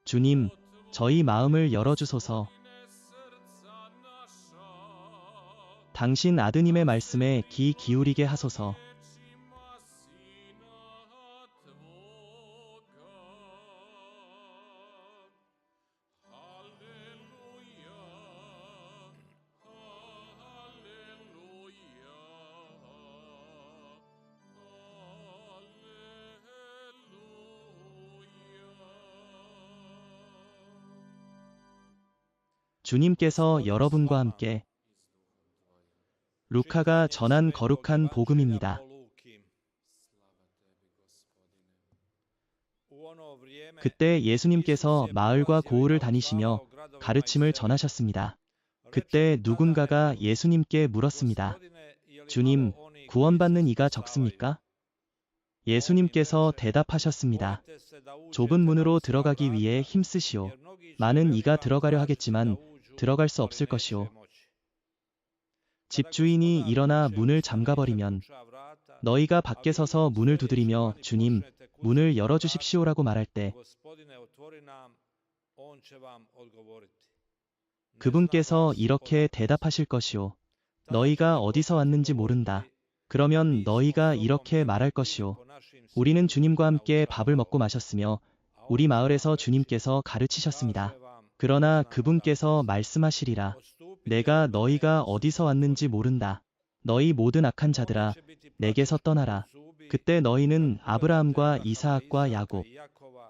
주님, 저희 마음을 열어주소서. 당신 아드님의 말씀에 귀 기울이게 하소서. 주님께서 여러분과 함께. 루카가 전한 거룩한 복음입니다. 그때 예수님께서 마을과 고을을 다니시며 가르침을 전하셨습니다. 그때 누군가가 예수님께 물었습니다. 주님, 구원받는 이가 적습니까? 예수님께서 대답하셨습니다. 좁은 문으로 들어가기 위해 힘쓰시오. 많은 이가 들어가려 하겠지만 들어갈 수 없을 것이오. 집주인이 일어나 문을 잠가버리면 너희가 밖에 서서 문을 두드리며 주님, 문을 열어주십시오라고 말할 때 그분께서 이렇게 대답하실 것이오. 너희가 어디서 왔는지 모른다. 그러면 너희가 이렇게 말할 것이오. 우리는 주님과 함께 밥을 먹고 마셨으며 우리 마을에서 주님께서 가르치셨습니다. 그러나 그분께서 말씀하시리라. 내가 너희가 어디서 왔는지 모른다. 너희 모든 악한 자들아, 내게서 떠나라. 그때 너희는 아브라함과 이사학과 야곱,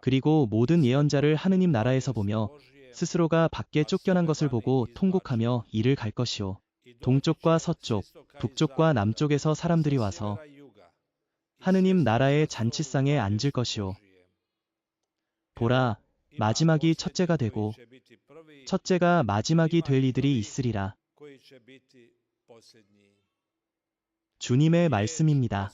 그리고 모든 예언자를 하느님 나라에서 보며 스스로가 밖에 쫓겨난 것을 보고 통곡하며 이를 갈 것이오. 동쪽과 서쪽, 북쪽과 남쪽에서 사람들이 와서 하느님 나라의 잔치상에 앉을 것이오. 보라, 마지막이 첫째가 되고 첫째가 마지막이 될 이들이 있으리라. 주님의 말씀입니다.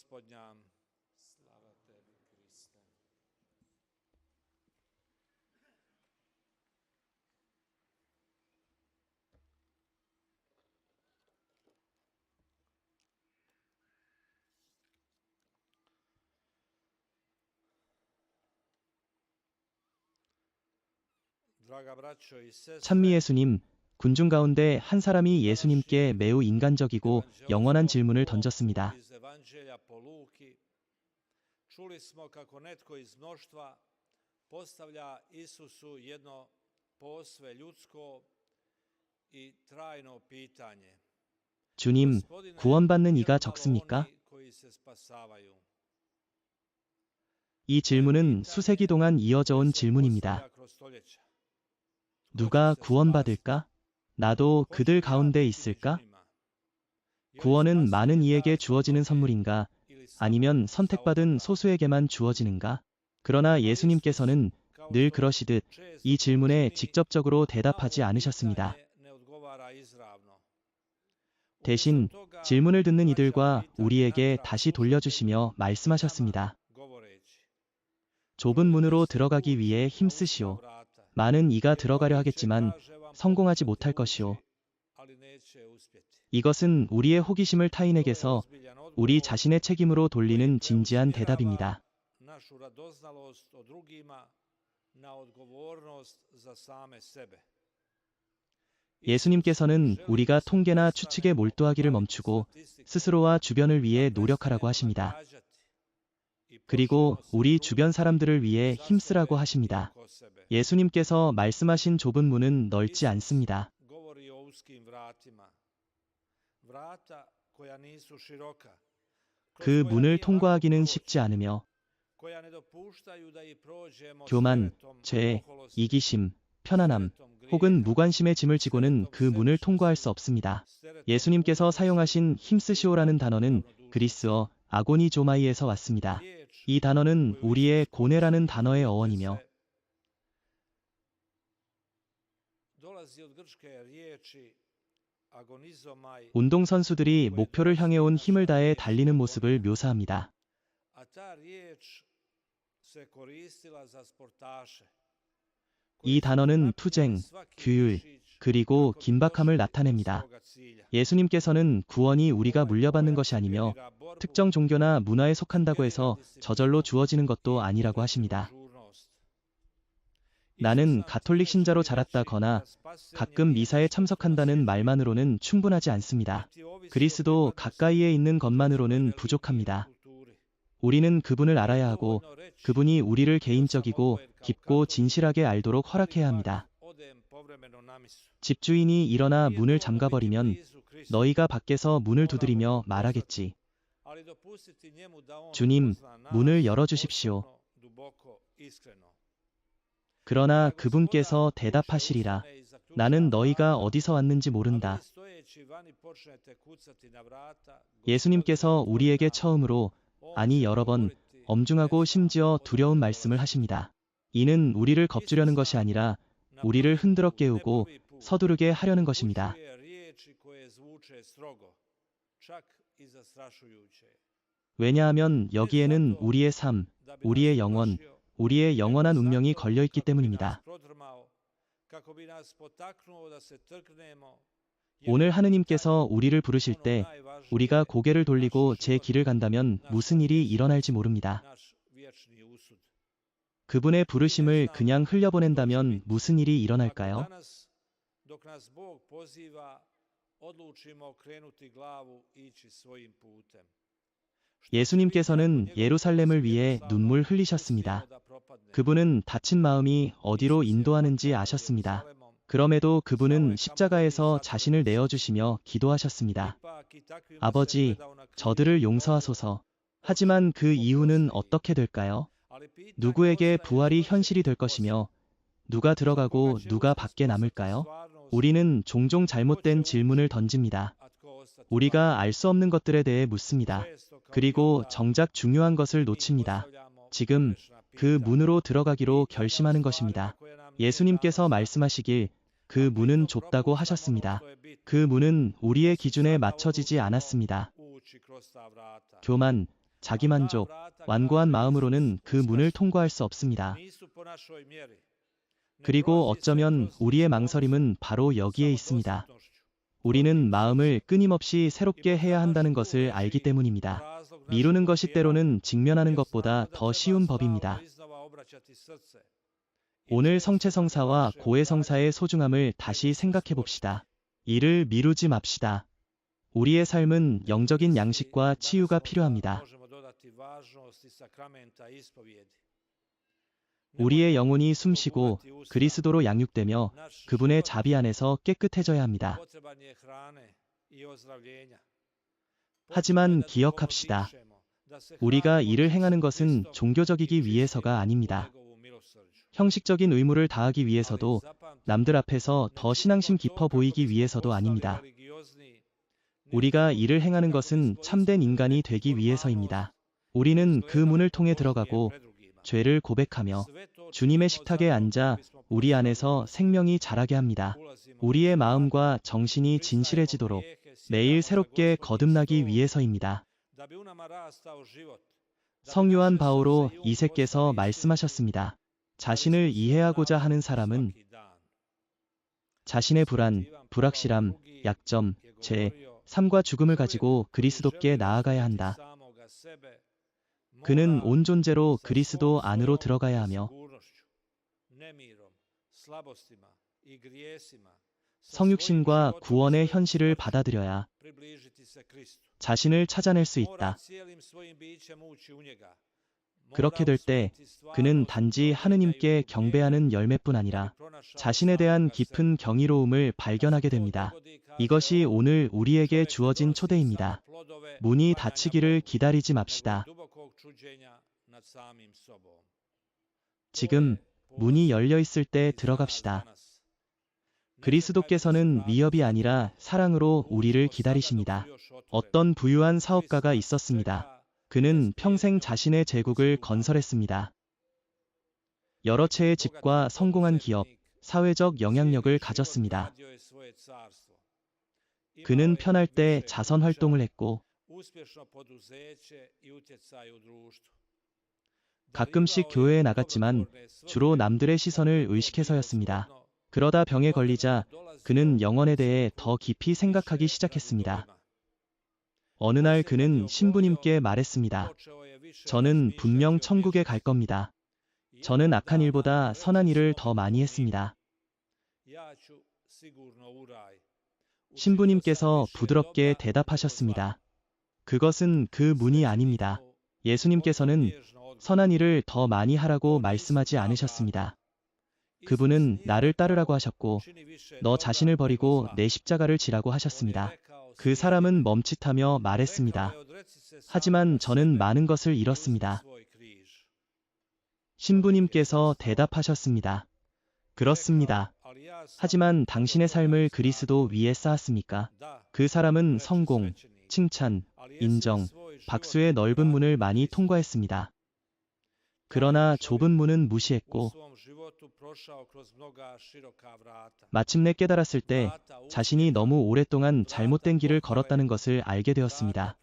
찬미 예수님, 군중 가운데 한 사람이 예수님께 매우 인간적이고 영원한 질문을 던졌습니다. 주님, 구원받는 이가 적습니까? 이 질문은 수세기 동안 이어져 온 질문입니다. 누가 구원받을까? 나도 그들 가운데 있을까? 구원은 많은 이에게 주어지는 선물인가? 아니면 선택받은 소수에게만 주어지는가? 그러나 예수님께서는 늘 그러시듯 이 질문에 직접적으로 대답하지 않으셨습니다. 대신 질문을 듣는 이들과 우리에게 다시 돌려주시며 말씀하셨습니다. 좁은 문으로 들어가기 위해 힘쓰시오. 많은 이가 들어가려 하겠지만 성공하지 못할 것이오. 이것은 우리의 호기심을 타인에게서 우리 자신의 책임으로 돌리는 진지한 대답입니다. 예수님께서는 우리가 통계나 추측에 몰두하기를 멈추고 스스로와 주변을 위해 노력하라고 하십니다. 그리고 우리 주변 사람들을 위해 힘쓰라고 하십니다. 예수님께서 말씀하신 좁은 문은 넓지 않습니다. 그 문을 통과하기는 쉽지 않으며 교만, 죄, 이기심, 편안함, 혹은 무관심의 짐을 지고는 그 문을 통과할 수 없습니다. 예수님께서 사용하신 힘쓰시오라는 단어는 그리스어 아고니조마이에서 왔습니다. 이 단어는 우리의 고뇌라는 단어의 어원이며 운동선수들이 목표를 향해 온 힘을 다해 달리는 모습을 묘사합니다. 이 단어는 투쟁, 규율, 그리고 긴박함을 나타냅니다. 예수님께서는 구원이 우리가 물려받는 것이 아니며 특정 종교나 문화에 속한다고 해서 저절로 주어지는 것도 아니라고 하십니다. 나는 가톨릭 신자로 자랐다거나 가끔 미사에 참석한다는 말만으로는 충분하지 않습니다. 그리스도 가까이에 있는 것만으로는 부족합니다. 우리는 그분을 알아야 하고 그분이 우리를 개인적이고 깊고 진실하게 알도록 허락해야 합니다. 집주인이 일어나 문을 잠가버리면 너희가 밖에서 문을 두드리며 말하겠지. 주님, 문을 열어주십시오. 그러나 그분께서 대답하시리라. 나는 너희가 어디서 왔는지 모른다. 예수님께서 우리에게 처음으로, 아니 여러 번, 엄중하고 심지어 두려운 말씀을 하십니다. 이는 우리를 겁주려는 것이 아니라 우리를 흔들어 깨우고 서두르게 하려는 것입니다. 왜냐하면 여기에는 우리의 삶, 우리의 영원, 우리의 영원한 운명이 걸려있기 때문입니다. 오늘 하느님께서 우리를 부르실 때 우리가 고개를 돌리고 제 길을 간다면 무슨 일이 일어날지 모릅니다. 그분의 부르심을 그냥 흘려보낸다면 무슨 일이 일어날까요? 예수님께서는 예루살렘을 위해 눈물 흘리셨습니다. 그분은 다친 마음이 어디로 인도하는지 아셨습니다. 그럼에도 그분은 십자가에서 자신을 내어주시며 기도하셨습니다. 아버지, 저들을 용서하소서. 하지만 그 이후는 어떻게 될까요? 누구에게 부활이 현실이 될 것이며 누가 들어가고 누가 밖에 남을까요? 우리는 종종 잘못된 질문을 던집니다. 우리가 알 수 없는 것들에 대해 묻습니다. 그리고 정작 중요한 것을 놓칩니다. 지금 그 문으로 들어가기로 결심하는 것입니다. 예수님께서 말씀하시길 그 문은 좁다고 하셨습니다. 그 문은 우리의 기준에 맞춰지지 않았습니다. 교만, 자기만족, 완고한 마음으로는 그 문을 통과할 수 없습니다. 그리고 어쩌면 우리의 망설임은 바로 여기에 있습니다. 우리는 마음을 끊임없이 새롭게 해야 한다는 것을 알기 때문입니다. 미루는 것이 때로는 직면하는 것보다 더 쉬운 법입니다. 오늘 성체성사와 고해성사의 소중함을 다시 생각해 봅시다. 이를 미루지 맙시다. 우리의 삶은 영적인 양식과 치유가 필요합니다. 우리의 영혼이 숨쉬고 그리스도로 양육되며 그분의 자비 안에서 깨끗해져야 합니다. 하지만 기억합시다. 우리가 이를 행하는 것은 종교적이기 위해서가 아닙니다. 형식적인 의무를 다하기 위해서도 남들 앞에서 더 신앙심 깊어 보이기 위해서도 아닙니다. 우리가 이를 행하는 것은 참된 인간이 되기 위해서입니다. 우리는 그 문을 통해 들어가고 죄를 고백하며 주님의 식탁에 앉아 우리 안에서 생명이 자라게 합니다. 우리의 마음과 정신이 진실해지도록 매일 새롭게 거듭나기 위해서입니다. 성요한 바오로 2세께서 말씀하셨습니다. 자신을 이해하고자 하는 사람은 자신의 불안, 불확실함, 약점, 죄, 삶과 죽음을 가지고 그리스도께 나아가야 한다. 그는 온 존재로 그리스도 안으로 들어가야 하며 성육신과 구원의 현실을 받아들여야 자신을 찾아낼 수 있다. 그렇게 될 때 그는 단지 하느님께 경배하는 열매뿐 아니라 자신에 대한 깊은 경이로움을 발견하게 됩니다. 이것이 오늘 우리에게 주어진 초대입니다. 문이 닫히기를 기다리지 맙시다. 지금 문이 열려 있을 때 들어갑시다. 그리스도께서는 위협이 아니라 사랑으로 우리를 기다리십니다. 어떤 부유한 사업가가 있었습니다. 그는 평생 자신의 제국을 건설했습니다. 여러 채의 집과 성공한 기업, 사회적 영향력을 가졌습니다. 그는 편할 때 자선 활동을 했고 가끔씩 교회에 나갔지만 주로 남들의 시선을 의식해서였습니다. 그러다 병에 걸리자 그는 영혼에 대해 더 깊이 생각하기 시작했습니다. 어느 날 그는 신부님께 말했습니다. 저는 분명 천국에 갈 겁니다. 저는 악한 일보다 선한 일을 더 많이 했습니다. 신부님께서 부드럽게 대답하셨습니다. 그것은 그 문이 아닙니다. 예수님께서는 선한 일을 더 많이 하라고 말씀하지 않으셨습니다. 그분은 나를 따르라고 하셨고, 너 자신을 버리고 내 십자가를 지라고 하셨습니다. 그 사람은 멈칫하며 말했습니다. 하지만 저는 많은 것을 잃었습니다. 신부님께서 대답하셨습니다. 그렇습니다. 하지만 당신의 삶을 그리스도 위에 쌓았습니까? 그 사람은 성공, 칭찬, 인정, 박수의 넓은 문을 많이 통과했습니다. 그러나 좁은 문은 무시했고, 마침내 깨달았을 때 자신이 너무 오랫동안 잘못된 길을 걸었다는 것을 알게 되었습니다.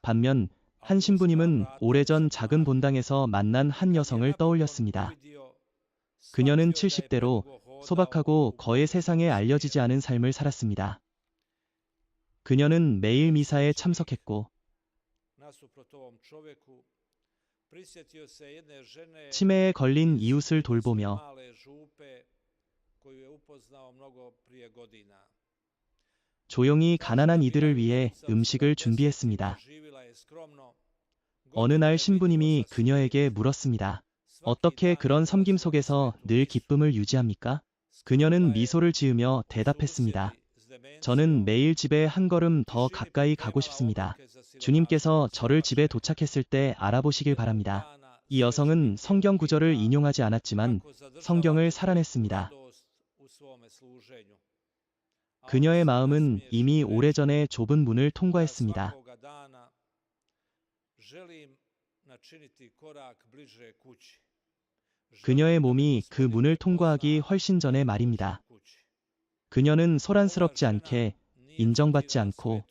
반면 한 신부님은 오래전 작은 본당에서 만난 한 여성을 떠올렸습니다. 그녀는 70대로 소박하고 거의 세상에 알려지지 않은 삶을 살았습니다. 그녀는 매일 미사에 참석했고, 치매에 걸린 이웃을 돌보며 조용히 가난한 이들을 위해 음식을 준비했습니다. 어느 날 신부님이 그녀에게 물었습니다. 어떻게 그런 섬김 속에서 늘 기쁨을 유지합니까? 그녀는 미소를 지으며 대답했습니다. 저는 매일 집에 한 걸음 더 가까이 가고 싶습니다. 주님께서 저를 집에 도착했을 때 알아보시길 바랍니다. 이 여성은 성경 구절을 인용하지 않았지만 성경을 살아냈습니다. 그녀의 마음은 이미 오래전에 좁은 문을 통과했습니다. 그녀의 몸이 그 문을 통과하기 훨씬 전에 말입니다. 그녀는 소란스럽지 않게, 인정받지 않고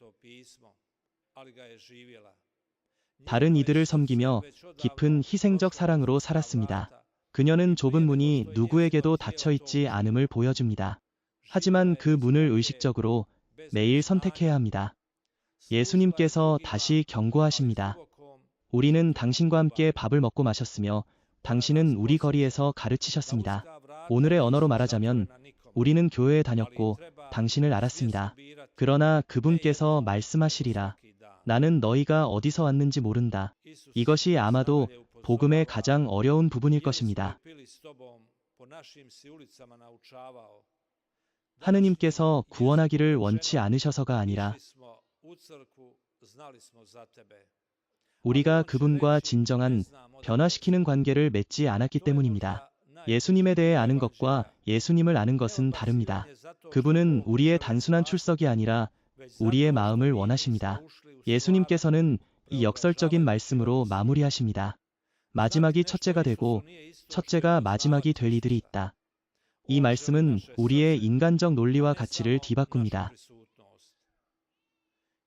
다른 이들을 섬기며 깊은 희생적 사랑으로 살았습니다. 그녀는 좁은 문이 누구에게도 닫혀있지 않음을 보여줍니다. 하지만 그 문을 의식적으로 매일 선택해야 합니다. 예수님께서 다시 경고하십니다. 우리는 당신과 함께 밥을 먹고 마셨으며 당신은 우리 거리에서 가르치셨습니다. 오늘의 언어로 말하자면 우리는 교회에 다녔고 당신을 알았습니다. 그러나 그분께서 말씀하시리라. 나는 너희가 어디서 왔는지 모른다. 이것이 아마도 복음의 가장 어려운 부분일 것입니다. 하느님께서 구원하기를 원치 않으셔서가 아니라 우리가 그분과 진정한 변화시키는 관계를 맺지 않았기 때문입니다. 예수님에 대해 아는 것과 예수님을 아는 것은 다릅니다. 그분은 우리의 단순한 출석이 아니라 우리의 마음을 원하십니다. 예수님께서는 이 역설적인 말씀으로 마무리하십니다. 마지막이 첫째가 되고 첫째가 마지막이 될 이들이 있다. 이 말씀은 우리의 인간적 논리와 가치를 뒤바꿉니다.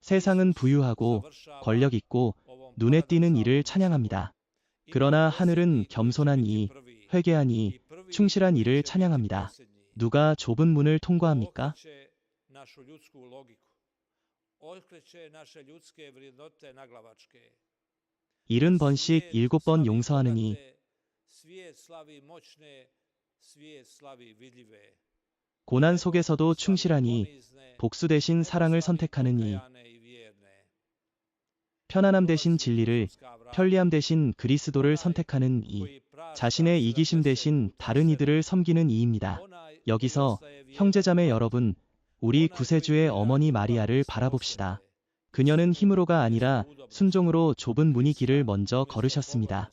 세상은 부유하고 권력 있고 눈에 띄는 이를 찬양합니다. 그러나 하늘은 겸손한 이, 회개한 이, 충실한 이를 찬양합니다. 누가 좁은 문을 통과합니까? 일흔 번씩 7번 용서하느니 고난 속에서도 충실하니 복수 대신 사랑을 선택하느니 편안함 대신 진리를, 편리함 대신 그리스도를 선택하는 이, 자신의 이기심 대신 다른 이들을 섬기는 이입니다. 여기서 형제자매 여러분, 우리 구세주의 어머니 마리아를 바라봅시다. 그녀는 힘으로가 아니라 순종으로 좁은 문이 길을 먼저 걸으셨습니다.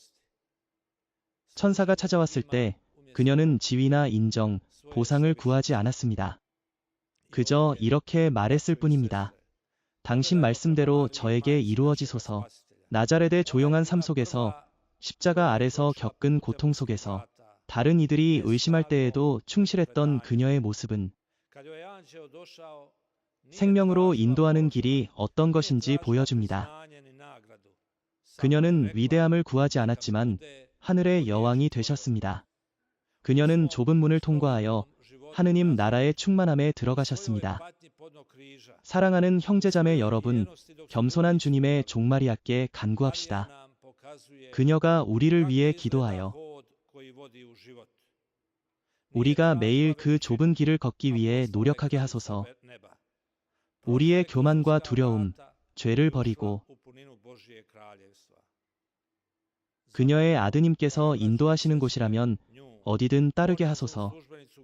천사가 찾아왔을 때 그녀는 지위나 인정, 보상을 구하지 않았습니다. 그저 이렇게 말했을 뿐입니다. 당신 말씀대로 저에게 이루어지소서. 나자렛의 조용한 삶 속에서, 십자가 아래서 겪은 고통 속에서 다른 이들이 의심할 때에도 충실했던 그녀의 모습은 생명으로 인도하는 길이 어떤 것인지 보여줍니다. 그녀는 위대함을 구하지 않았지만 하늘의 여왕이 되셨습니다. 그녀는 좁은 문을 통과하여 하느님 나라의 충만함에 들어가셨습니다. 사랑하는 형제자매 여러분, 겸손한 주님의 종마리아께 간구합시다. 그녀가 우리를 위해 기도하여 우리가 매일 그 좁은 길을 걷기 위해 노력하게 하소서. 우리의 교만과 두려움, 죄를 버리고 그녀의 아드님께서 인도하시는 곳이라면 어디든 따르게 하소서.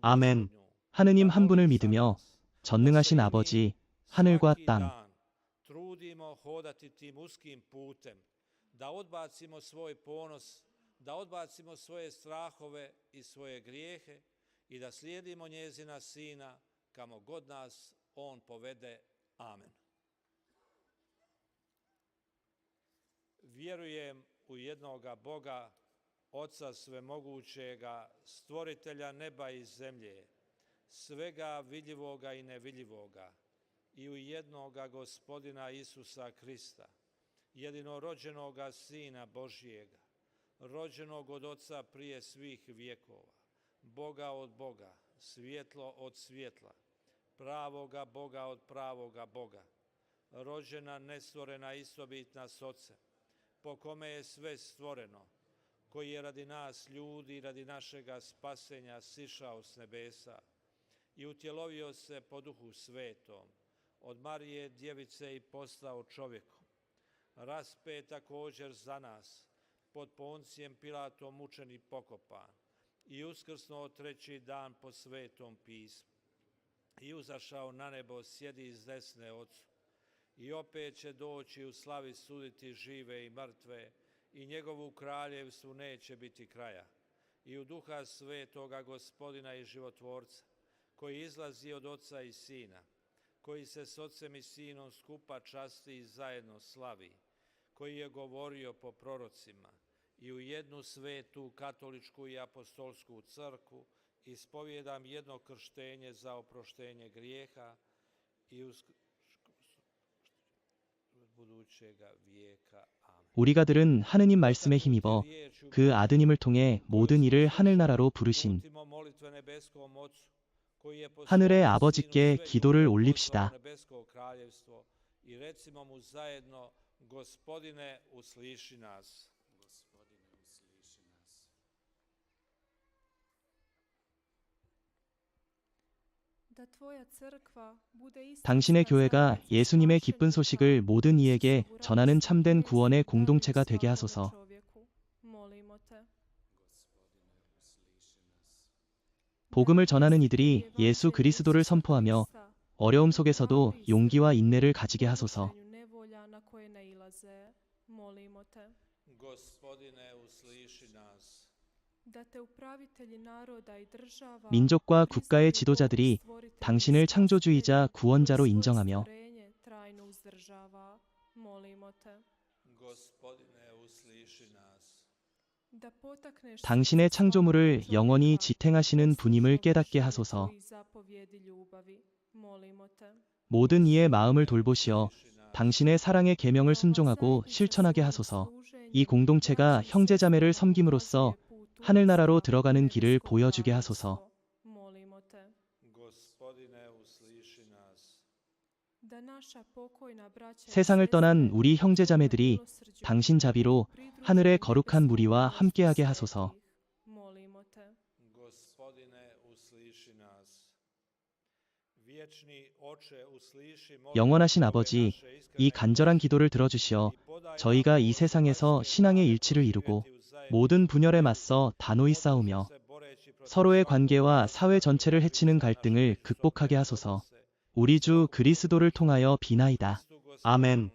아멘. 하느님 한 분을 믿으며 전능하신 아버지, 하늘과 땅, da odbacimo svoj ponos, da odbacimo svoje strahove i svoje grijehe i da slijedimo njezina sina kamo god nas on povede. Amen. Vjerujem u jednoga Boga, Oca svemogućega, stvoritelja neba i zemlje, svega vidljivoga i nevidljivoga, i u jednoga Gospodina Isusa Krista, jedinorođenoga Sina Božijega, rođenog od Oca prije svih vjekova, Boga od Boga, svjetlo od svjetla, pravoga Boga od pravoga Boga, rođena, nestvorena, istobitna s Ocem, po kome je sve stvoreno, koji je radi nas ljudi, radi našega spasenja sišao s nebesa i utjelovio se po Duhu Svetom, od Marije djevice i postao čovjekom, raspet također za nas, pod Poncijem Pilatom mučen i pokopan, i uskrsnuo treći dan po Svetom pismu, i uzašao na nebo, sjedi s desne Ocu, i opet će doći u slavi suditi žive i mrtve, i njegovu kraljevstvu neće biti kraja, i u Duha Svetoga Gospodina i Životvorca, koji izlazi od Oca i Sina, koji se s Ocem i Sinom skupa časti i zajedno slavi, koji je govorio po prorocima, i u jednu svetu, katoličku i apostolsku crkvu, ispovijedam jedno krštenje za oproštenje grijeha i budućega vijeka. Amen. 우리가 들은 하느님 말씀에 힘입어 그 아드님을 통해 모든 일을 하늘나라로 부르신 하늘의 아버지께 기도를 올립시다. Gospodine, usliši nas. 당신의 교회가 예수님의 기쁜 소식을 모든 이에게 전하는 참된 구원의 공동체가 되게 하소서. 복음을 전하는 이들이 예수 그리스도를 선포하며 어려움 속에서도 용기와 인내를 가지게 하소서. Gospodine, usliši nas. 민족과 국가의 지도자들이 당신을 창조주이자 구원자로 인정하며 Gospodine, usliši nas. 당신의 창조물을 영원히 지탱하시는 분임을 깨닫게 하소서. 모든 이의 마음을 돌보시어 당신의 사랑의 계명을 순종하고 실천하게 하소서. 이 공동체가 형제자매를 섬김으로써 하늘나라로 들어가는 길을 보여주게 하소서. Gospodine, usliši nas. 세상을 떠난 우리 형제자매들이 당신 자비로 하늘의 거룩한 무리와 함께하게 하소서. Gospodine, usliši nas. Vječni Oče, usliši molitvu 영원하신 ove 아버지, naše iskrene 이 간절한 기도를 들어주시어 저희가 이 세상에서 신앙의 일치를 이루고 모든 분열에 맞서 단호히 싸우며 서로의 관계와 사회 전체를 해치는 갈등을 극복하게 하소서. 우리 주 그리스도를 통하여 비나이다. 아멘.